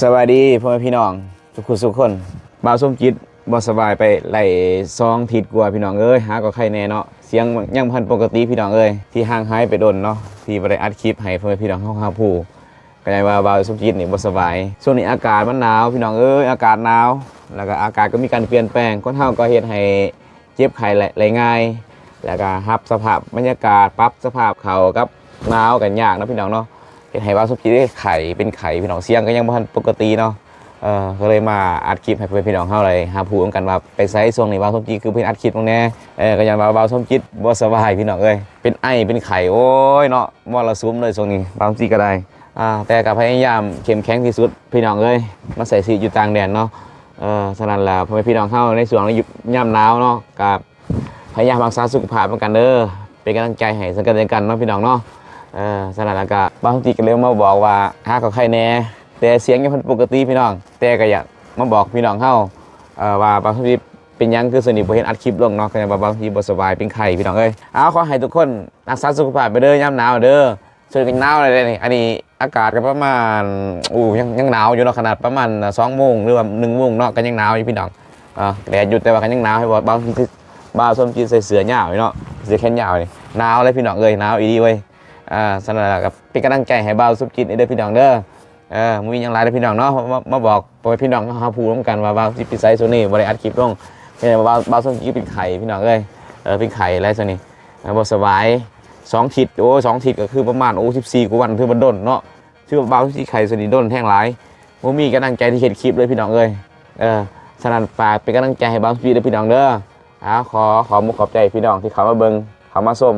สวัสดีพ่อแม่พี่น้องทุกคนบ่าวส้มจิตบ่สบายไปไหลซองทิศกว่าพี่น้องเอ้ยหาก็ใครแน่เนาะเสียงยังพันปกติพี่น้องเอ้ยที่ห่างหายไปโดนเนาะที่บ่ได้อัดคลิปให้พ่อแม่พี่น้องเฮาผู้ก็ได้ว่าบ่าวส้มจิตนี่บ่สบายช่วงนี้อากาศมันหนาวพี่น้องเอ้ยอากาศหนาวแล้วก็อากาศก็มีการเปลี่ยนแปลงคนเฮาก็เฮ็ดให้เจ็บไข้ไหลง่ายแล้วก็รับสภาพบรรยากาศปรับสภาพเขากับหนาวกันยากนะพี่น้องเนาะเห็นให้ว่าสุกี้ได้ไข่เป็นไข่พี่น้องเสียงก็ยังบ่ทันปกติเนาะก็เลยมาอัดคลิปให้เพื่อนพี่น้องเฮาเลยหาผู้กันว่าไปไซส์ช่วงนี้ว่าส้มจีคือเพิ่นอัดคลิปตรงนี้ก็ยังว่าส้มจิตบ่สบายพี่น้องเอ้ยเป็นไอเป็นไข่โอ้ยเนาะมรสุมเลยช่วงนี้ส้มจีก็ได้แต่ก็พยายามเข้มแข็งที่สุดพี่น้องเอ้ยมาใส่ชีวิตอยู่ต่างแดนเนาะฉะนั้นแล้วพ่อแม่พี่น้องเฮาในช่วงยามหนาวเนาะก็พยายามรักษาสุขภาพเหมือนกันเด้อเป็นกำลังใจให้ซึ่งกันและกันเนาะพี่น้องเนาะสถานการณ์บางทีก็เลยมาบอกว่าหากับใครแน่แต่เสียงยังเป็นปกติพี่น้องแต่ก็อยากมาบอกพี่น้องเข้าว่าบางทีเป็นยังคือสนิทบ่เห็นอัดคลิปลงเนาะก็เลยบางทีบ่สบายเป็นไข้พี่น้องเอ้ยขอให้ทุกคนรักษาสุขภาพไปเด้อยามหนาวเด้อช่วงนี้หนาวเลยนี่อันนี้อากาศก็ประมาณยังหนาวอยู่เนาะขนาดประมาณ2 โมงหรือว่า1 โมงเนาะก็ยังหนาวอยู่พี่น้องแดดหยุดแต่ว่าก็ยังหนาวให้บางทีบ่าวส้มจีนใส่เสื้อยาวเนาะเสื้อแขนยาวนี่หนาวเลยพี่น้องเอ้ยหนาวอีดีเว้ยสำหรับกับเป็นกำลังใจให้บ่าวสุกินเด้อพี่น้องเด้อมีอย่างไรเด้อพี่น้องเนาะมาบอกพี่น้องเขาพูดร่วมกันว่าบ่าวสิปิดไซส์โซนี่บริอัดคลิปลงเป็นบ่าวสุกินเป็นไข่พี่น้องเอ้ยเป็นไข่อะไรโซนี่บ่สบาย2 ทิศ2 ทิศก็คือประมาณ14 กว่าวันคือมันด้นเนาะชื่อบ่าวสุกินไข่โซนี่ด้นแท่งหลายบ่มีกำลังใจที่เห็นคลิปเลยพี่น้องเอ้ยฉะนั้นฝากเป็นกำลังใจให้บ่าวสุกินเด้อพี่น้องเด้อขอมุกขอบใจพี่น้องที่เขามาเบิ่งเขามาชม